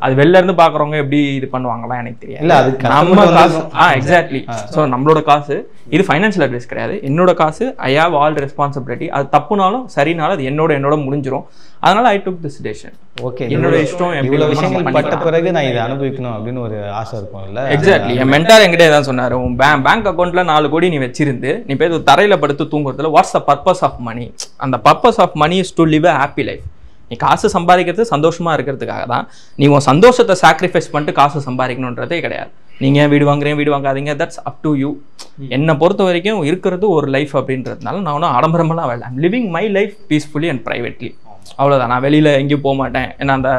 அது வெளில இருந்து பாக்குறவங்க எப்படி இது பண்ணுவாங்களா எனக்கு தெரியாது. இல்ல அது நம்ம காசு. எக்ஸாக்ட்லி. ஸோ நம்மளோட காசு இது ஃபைனான்ஷியல் அட்வைஸ் கிடையாது. என்னோட காசு, ஐ ஹேவ் ஆல் ரெஸ்பான்சிபிலிட்டி. அது தப்புனாலும் சரினாலும் அது என்னோட முடிஞ்சிடும். அதனால ஐ டுக் திஸ் டிசிஷன். ஓகே, என்னோட இஷ்டம். இவ்வளவு விஷயங்கள் பட்ட பிறகு நான் இதை அனுபவிக்கணும் அப்படின்னு ஒரு ஆசை இருக்கும் இல்ல? எக்ஸாக்ட்லி. என் மென்டார் என்கிட்ட தான் சொன்னாரு, உன் பேங்க் அக்கௌண்ட்ல 4 கோடி நீ வச்சிருந்து நீ போய் தரையில படுத்து தூங்குறதுல what's the purpose of money? அந்த purpose of money is to live a happy life. நீ காசு சம்பாதிக்கிறது சந்தோஷமா இருக்கிறதுக்காக தான். நீ உன் சந்தோஷத்தை சாக்ரிஃபைஸ் பண்ணிட்டு காசு சம்பாதிக்கணுன்றதே கிடையாது. நீங்க வீடு வாங்குறீங்க, தட்ஸ் அப் டு யூ. என்னை பொறுத்த வரைக்கும் இருக்கிறது ஒரு லைஃப் அப்படின்றதுனால நான் ஒன்றும் ஆடம்பரமெல்லாம் வேலை. I'm living my life peacefully and privately. அவ்வளோதான். நான் வெளியில் எங்கேயும் போக மாட்டேன். ஏன்னா அந்த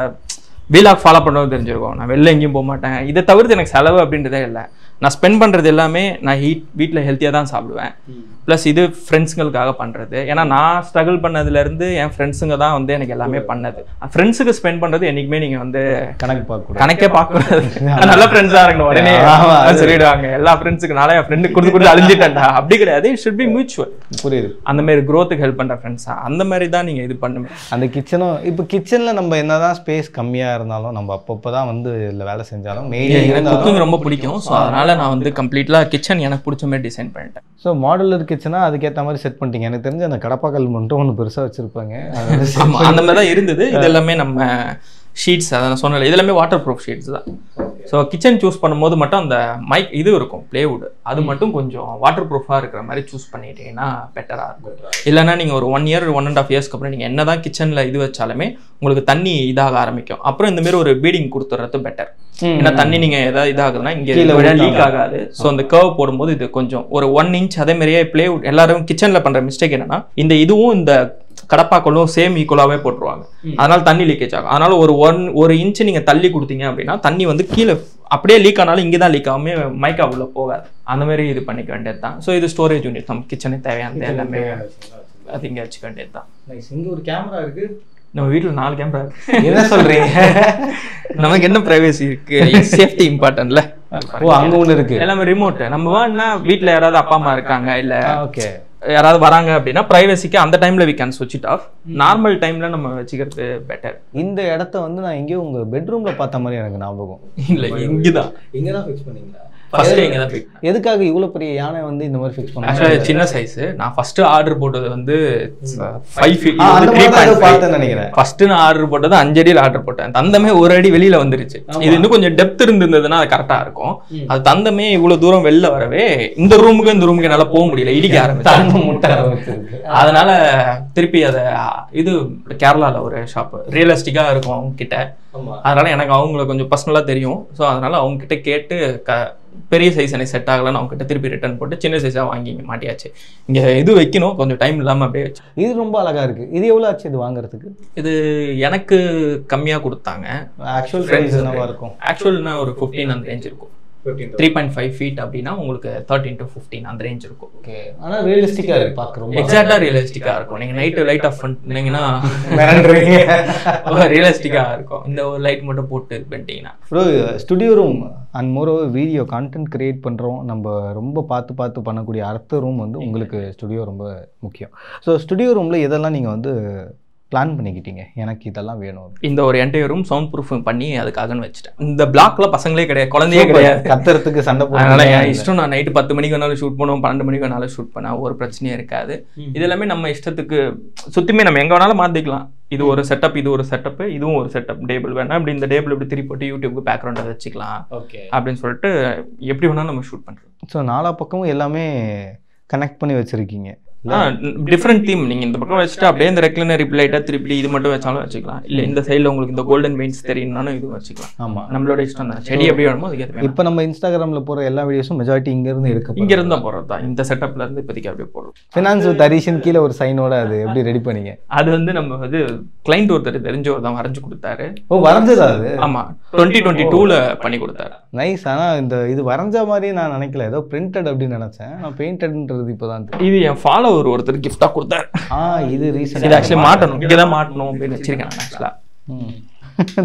வீலாக் ஃபாலோ பண்ணுறது தெரிஞ்சிருக்கோம். நான் வெளில எங்கேயும் போக மாட்டேன். இதை தவிர்த்து எனக்கு செலவு அப்படின்றதே இல்லை. நான் ஸ்பெண்ட் பண்ணுறது எல்லாமே நான் வீட்டில் ஹெல்த்தியாக தான் சாப்பிடுவேன். ப்ளஸ் இது ஃப்ரெண்ட்ஸுங்களுக்காக பண்ணுறது. ஏன்னா நான் ஸ்ட்ரகிள் பண்ணதுலேருந்து என் ஃப்ரெண்ட்ஸுங்க தான் வந்து எனக்கு எல்லாமே பண்ணது. ஃப்ரெண்ட்ஸுக்கு ஸ்பெண்ட் பண்ணுறது என்றைக்குமே நீங்கள் வந்து கணக்கே பார்க்கக்கூடாது. நல்ல ஃப்ரெண்ட்ஸாக இருக்கணும். உடனே சொல்லிடுவாங்க எல்லா ஃப்ரெண்ட்ஸுக்கு நாளே என் ஃப்ரெண்டு கொடுத்து அழிஞ்சிட்டேன்டா. அப்படி கிடையாது. It should be mutual. புரியுது. அந்த மாதிரி க்ரோத்துக்கு ஹெல்ப் பண்ணுற ஃப்ரெண்ட்ஸா அந்த மாதிரி தான் நீங்கள் இது பண்ணுங்க. அந்த கிச்சனும் இப்போ கிச்சனில் நம்ம என்னதான் ஸ்பேஸ் கம்மியாக இருந்தாலும் நம்ம அப்பப்போ தான் வந்து இதில் வேலை செஞ்சாலும் மெயினாக எனக்கு குக்கிங் ரொம்ப பிடிக்கும். ஸோ அதனால் நான் வந்து கம்ப்ளீட்டாக கிச்சன் எனக்கு பிடிச்ச மாதிரி டிசைன் பண்ணிட்டேன். ஸோ மாடுலர் கிச்சனா அதுக்கேற்ற மாதிரி செட் பண்ணிட்டீங்க. எனக்கு தெரிஞ்சு அந்த கடப்பாக்கல் மட்டும் ஒன்று பெருசாக வச்சுருப்பாங்க, அந்த மாதிரி தான் இருந்தது. இது எல்லாமே நம்ம ஷீட்ஸ், அதை நான் சொன்னல, இது எல்லாமே வாட்டர் ப்ரூஃப் ஷீட்ஸ் தான். ஸோ கிச்சன் சூஸ் பண்ணும்போது மட்டும் அந்த இது இருக்கும் பிளேவுட், அது மட்டும் கொஞ்சம் வாட்டர் ப்ரூஃபாக இருக்கிற மாதிரி சூஸ் பண்ணிட்டீங்கன்னா பெட்டராக இருக்கும். இல்லைன்னா நீங்கள் ஒரு 1 year 1.5 years அப்புறம் நீங்கள் என்ன தான் கிச்சனில் இது வச்சாலுமே உங்களுக்கு தண்ணி இதாக ஆரம்பிக்கும். அப்புறம் இந்தமாரி ஒரு பீடிங் கொடுத்துறது பெட்டர். ஏன்னா தண்ணி நீங்கள் எதாவது இதாகுதுன்னா இங்கே லீக் ஆகாது. ஸோ அந்த கர்வ் போடும்போது இது கொஞ்சம் ஒரு 1 inch அதே மாதிரியே பிளேவுட். எல்லாரும் கிச்சனில் பண்ணுற மிஸ்டேக் என்னன்னா இந்த இதுவும் இந்த கடப்பாக்களும் சேம் ஈக்குவலாகவே போட்டுருவாங்க. அதனால தண்ணி லீக்கேஜ் ஆகும். அதனால ஒரு இன்ச்சு நீங்கள் தள்ளி கொடுத்தீங்க அப்படின்னா தண்ணி வந்து கீழே அப்படியே லீக் ஆனாலும் இங்கே தான் லீக் ஆகாம மைக்கா உள்ள போகாது. அந்த மாதிரி இது பண்ணிக்க வேண்டியது தான். ஸோ இது ஸ்டோரேஜ் யூனிட் நம்ம கிச்சனுக்கு தேவையானது எல்லாமே அது இங்கே வச்சுக்க வேண்டியது தான். இங்கே ஒரு கேமரா இருக்கு. நம்ம வீட்டில் 4 கேமரா இருக்கு. என்ன சொல்றீங்க? நமக்கு என்ன பிரைவசி இருக்கு? சேஃப்டி இம்பார்ட்டன்ட்ல. ஓ, அங்க ஒன்று இருக்கு. எல்லாமே ரிமோட். நம்ம வேணா வீட்டில் யாராவது அப்பா அம்மா இருக்காங்க, இல்லை யாராவது வராங்க அப்படின்னா ப்ரைவசிக்கு அந்த டைம்ல வி கேன் ஸ்விட்ச் இட் ஆஃப். நார்மல் டைம்ல நம்ம வச்சுக்கிறது பெட்டர். இந்த இடத்த வந்து நான் எங்கேயோ உங்க பெட்ரூம்ல பார்த்த மாதிரி எனக்கு ஞாபகம். இல்லை, இங்கதான் ஃபிக்ஸ் பண்ணீங்களா? ஃபர்ஸ்ட் இங்க தான் ஃபிக்ஸ். எதுக்காக இவ்வளோ பெரிய யானை வந்து இந்த மாதிரி ஃபிக்ஸ் பண்ணாங்க? ஆக்சுவலாக சின்ன சைஸ். நான் ஃபர்ஸ்ட் ஆர்டர் போட்டது வந்து 5 feet பார்த்தேன்னு நினைக்கிறேன். ஃபர்ஸ்ட் நான் ஆர்டர் போட்டது 5 அடியில் ஆர்டர் போட்டேன். தந்தமே 1 அடி வெளியில வந்துருச்சு. இது இன்னும் கொஞ்சம் டெப்த் இருந்ததுன்னா அது கரெக்டா இருக்கும். அது தந்தமே இவ்வளவு தூரம் வெளில வரவே இந்த ரூமுக்கு என்னால போக முடியல, இடிக்க ஆரம்பிச்சு. அதனால திருப்பி அதை இது கேரளால ஒரு ஷாப் ரியலிஸ்டிக்கா இருக்கும் அவங்க கிட்ட. அதனால எனக்கு அவங்கள கொஞ்சம் பர்சனலா தெரியும். ஸோ அதனால அவங்க கிட்ட கேட்டு பெரிய சைஸ் எனக்கு செட் ஆகலன்னு அவங்க கிட்ட திருப்பி ரிட்டர்ன் போட்டு சின்ன சைஸா வாங்கி இங்க மாட்டியாச்சு. இங்க இது வைக்கணும், கொஞ்சம் டைம் இல்லாம அப்படியே வச்சு. இது ரொம்ப அழகா இருக்கு. இது எவ்வளவு ஆச்சு இது வாங்குறதுக்கு? இது எனக்கு கம்மியா கொடுத்தாங்க. ஆக்சுவல் பிரைஸ் என்னவா இருக்கும்? ஆக்சுவல்னா ஒரு 15 அந்த ரேஞ்ச் இருக்கும். 3.5 feet அப்படின்னா உங்களுக்கு 13 to 15 அந்த ரேஞ்ச் இருக்கும். ஓகே, ஆனா ரியலிஸ்டிக்கா இருக்கு, பார்க்கறோம். எக்ஸாக்ட்டா ரியலிஸ்டிக்கா இருக்கும். நீங்க நைட் லைட் ஆஃப் பண்ணீங்கன்னா ரியலிஸ்டிக்கா இருக்கும். இந்த ஒரு லைட் மட்டும் போட்டு பண்ணிட்டீங்கன்னா. Bro, studio room and more over video content create பண்றோம். நம்ம ரொம்ப பார்த்து பண்ணக்கூடிய அடுத்த ரூம் வந்து உங்களுக்கு ஸ்டுடியோ ரொம்ப முக்கியம். ஸோ ஸ்டுடியோ ரூம்ல இதெல்லாம் நீங்க வந்து பிளான் பண்ணிக்கிட்டீங்க, எனக்கு இதெல்லாம் வேணும். இந்த ஒரு என்டையர் ரூம் சவுண்ட் ப்ரூஃபிங் பண்ணி அதுக்காகன்னு வச்சுட்டேன். இந்த பிளாக்ல பசங்களே கிடையாது, குழந்தையே கிடையாது, கத்துறதுக்கு சண்டை போட. அதனால என் இஷ்டம். நான் நைட்டு 10 மணிக்கு வேணாலும் ஷூட் பண்ணுவோம், 12 மணிக்கு வேணாலும் ஷூட் பண்ண ஒரு பிரச்சனையும் இருக்காது. இது எல்லாமே நம்ம இஷ்டத்துக்கு சுத்தியுமே நம்ம எங்க வேணாலும் மாத்திக்கலாம். இது ஒரு செட்டப், இது ஒரு செட்டப், இதுவும் ஒரு செட்டப். டேபிள் வேணா அப்படி இந்த டேபிள் இப்படி திருப்பி போட்டு யூடியூப்க்கு பேக்ரவுண்டை வச்சுக்கலாம் அப்படின்னு சொல்லிட்டு எப்படி வேணாலும் நம்ம ஷூட் பண்றோம். ஸோ நாலா பக்கமும் எல்லாமே கனெக்ட் பண்ணி வச்சிருக்கீங்க. Different theme. நீங்க இந்த பக்கம் வச்சுட்டு அப்படியே இந்த ரெக்லைனர் ரிப்ளைட்டா திருப்பி இது மட்டும் வச்சாலும் வச்சுக்கலாம். இல்ல இந்த சைடுல உங்களுக்கு இந்த கோல்டன் வெயின்ஸ் தெரியும்னாலும் இது வச்சுக்கலாம். ஆமா, நம்மளோட இஷ்டம் தான். செடி எப்படி வேணுமோ அதுக்கு. இப்போ நம்ம இன்ஸ்டாகிராம்ல போற எல்லா வீடியோஸும் மெஜாரிட்டி இங்க இருந்து இங்க இருந்து தான் போறது தான். இந்த செட்டப்ல இருந்து இப்போதைக்கு அப்படியே போறோம். ஃபினான்ஸ் வித் ஹரிஷன் கீழே ஒரு சைனோட அது எப்படி ரெடி பண்ணீங்க? அது வந்து நம்ம வந்து கிளைண்ட் ஒருத்தர் தெரிஞ்சவர் தான் வரைஞ்சு கொடுத்தாரு. ஓ, வரைஞ்சதா அது? ஆமா, 2022ல பண்ணி கொடுத்தாரு. நைஸ். ஆனா இந்த இது வரைஞ்ச மாதிரி நான் நினைக்கல, ஏதோ பிரிண்டட் அப்படின்னு நினைச்சேன். நான் பெயிண்டட்ன்றது இப்போதான். இது என் ஃபாலோவர் ஒருத்தர் கிஃப்டா கொடுத்தாரு. இது ரீசன். இது ஆக்சுவலி மாட்டணும், இங்கதான் மாட்டணும் அப்படின்னு வச்சிருக்கேன் நான். ஆக்சுவலா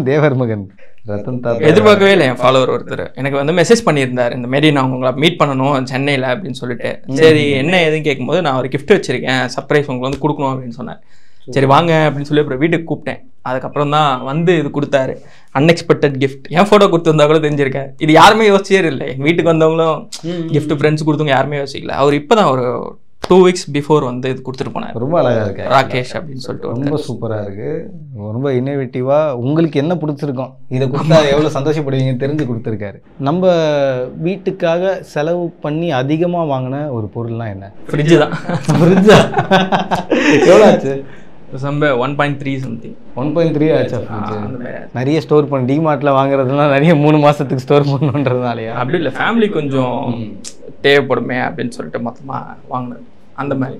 தேவர் மகன் ரத்தன் தாத்தா எதிர்பார்க்கவே இல்லை. என் ஃபாலோவர் ஒருத்தர் எனக்கு வந்து மெசேஜ் பண்ணியிருந்தார், இந்த மாரி நான் உங்களை மீட் பண்ணணும் சென்னையில் அப்படின்னு சொல்லிட்டு. சரி என்ன எதுன்னு கேட்கும்போது நான் ஒரு கிஃப்ட் வச்சிருக்கேன், சர்ப்ரைஸ் உங்களுக்கு வந்து கொடுக்கணும் அப்படின்னு சொன்னேன். சரி வாங்க அப்படின்னு சொல்லி அப்புறம் வீட்டுக்கு கூப்பிட்டேன். அதுக்கப்புறம் தான் வந்து இது கொடுத்தாரு. Unexpected gift. என் ஃபோட்டோ கொடுத்துருந்தா கூட தெரிஞ்சிருக்கேன். இது யாருமே யோசிச்சே இல்லை. எங்கள் வீட்டுக்கு வந்தவங்களும் கிஃப்ட் ஃப்ரெண்ட்ஸ் கொடுத்தவங்க யாருமே யோசிக்கல. அவர் இப்போ தான் ஒரு 2 weeks பிஃபோர் வந்து இது கொடுத்துட்டு போனார். ரொம்ப அழகா இருக்கு. ராகேஷ் அப்படின்னு சொல்லிட்டு ரொம்ப சூப்பரா இருக்கு. ரொம்ப இன்னோவேட்டிவா. உங்களுக்கு என்ன பிடிச்சிருக்கும், இதை கொடுத்தா எவ்வளோ சந்தோஷப்படுவீங்கன்னு தெரிஞ்சு கொடுத்துருக்காரு. நம்ம வீட்டுக்காக செலவு பண்ணி அதிகமா வாங்கின ஒரு பொருள்லாம் என்ன? ஃப்ரிட்ஜு தான். ஃப்ரிட்ஜா? எவ்வளோ ஆச்சு? 1.3 சம்திங். 1.3 ஆச்சா? நிறைய ஸ்டோர் பண்ண டிமார்ட்ல வாங்குறதுலாம் நிறைய 3 மாசத்துக்கு ஸ்டோர் பண்ணணுன்றதுனாலயா? அப்படி இல்லை, ஃபேமிலி கொஞ்சம் தேவைப்படுமே அப்படின்னு சொல்லிட்டு மொத்தமாக வாங்கினது அந்த மாதிரி.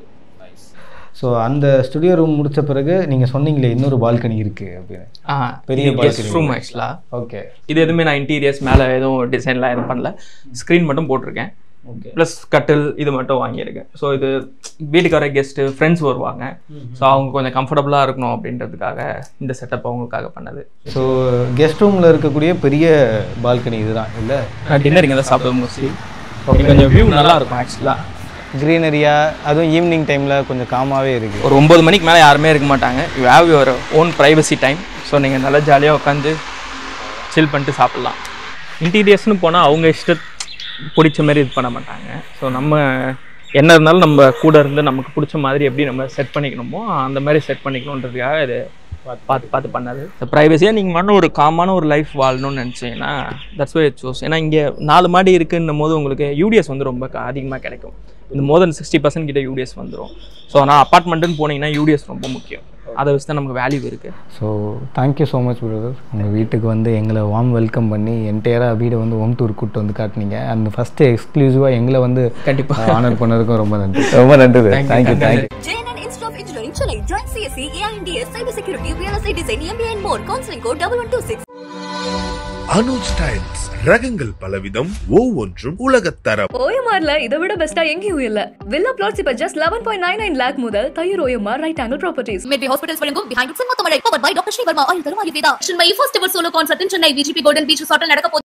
ஸோ அந்த ஸ்டுடியோ ரூம் முடிச்ச பிறகு நீங்கள் சொன்னீங்களே இன்னொரு பால்கனி இருக்குது அப்படின்னு. பெரிய கெஸ்ட் ரூம் ஆக்சுவலாக. ஓகே. இது எதுவுமே நான் இன்டீரியர்ஸ் மேலே எதுவும் டிசைன்லாம் எதுவும் பண்ணல. ஸ்க்ரீன் மட்டும் போட்டிருக்கேன். ப்ளஸ் கட்டில் இது மட்டும் வாங்கியிருக்கேன். ஸோ இது வீட்டுக்கு வர கெஸ்ட்டு ஃப்ரெண்ட்ஸ் வருவாங்க. ஸோ அவங்க கொஞ்சம் கம்ஃபர்டபுளாக இருக்கணும் அப்படின்றதுக்காக இந்த செட்டப் அவங்களுக்காக பண்ணது. ஸோ கெஸ்ட் ரூமில் இருக்கக்கூடிய பெரிய பால்கனி இதுதான் இல்லை? டின்னர் இங்கே தான் சாப்பிடுவோம் மோஸ்ட்லி. கொஞ்சம் வியூ நல்லா இருக்கும் ஆக்சுவலாக. க்ரீனரியா, அதுவும் ஈவினிங் டைமில் கொஞ்சம் காமாகவே இருக்குது. ஒரு 9 மணிக்கு மேலே யாருமே இருக்க மாட்டாங்க. You have your own privacy time. So நீங்கள் நல்லா ஜாலியாக உட்காந்து சில் பண்ணிட்டு சாப்பிட்லாம். இன்டீரியர்ஸ்னு போனால் அவங்க பிடிச்ச மாதிரி இது பண்ண மாட்டாங்க. ஸோ நம்ம என்ன இருந்தாலும் நம்ம கூட இருந்து நமக்கு பிடிச்ச மாதிரி எப்படி நம்ம செட் பண்ணிக்கணுமோ அந்த மாதிரி செட் பண்ணிக்கணுன்றதுக்காக இது பார்த்து பண்ணது. ப்ரைவசியாக நீங்கள் மட்டும் ஒரு காமான ஒரு லைஃப் வாழணும்னு நினச்சிங்கன்னா தட்ஸ் வை இட் சூஸ். ஏன்னா இங்கே 4 மாடி இருக்குன்னும் போது உங்களுக்கு யூடிஎஸ் வந்து ரொம்ப அதிகமாக கிடைக்கும். இந்த மோர் தென் 60% கிட்ட யூடிஎஸ் வந்துடும். ஸோ ஆனால் அப்பார்ட்மெண்ட்டுன்னு போனீங்கன்னா யூடிஎஸ் ரொம்ப முக்கியம். அதை வச்சு தான் நமக்கு வேல்யூ இருக்குது. So thank you so much brother. உங்கள் வீட்டுக்கு வந்து எங்களை வார்ம் வெல்கம் பண்ணி என்டையராக வீடை வந்து ஹோம் டூர் கூப்பிட்டு வந்து காட்டினீங்க. அந்த ஃபஸ்ட்டு எக்ஸ்க்ளூசிவாக எங்களை வந்து கண்டிப்பாக ஆனர் பண்ணதுக்கும் ரொம்ப நன்றி. ரொம்ப நன்றி. Thank you. JNN Institute of Engineering, Chennai. Join CSE, AINDS, Cyber Security, Real Estate Design, MBA and more. Counseling code 1126. Anuj styles ரகங்கள் பலவிதம், ஒவ்வொன்றும் உலகத்தரம். ஓஎம்ஆர்ல இதை விட பெஸ்டா எங்கேயும் இல்ல. வில்லா பிளாட்ஸ் இப்ப just 11.99 lakh முதல் தயிர் OMR right angle properties. Medway Hospitals வழங்கும் Behind It Cinema Tamil, powered by Dr. Sri Verma Ayurveda Ayurveda. Chennai first ever solo concert in Chennai VGP Golden Beach Resort நடக்க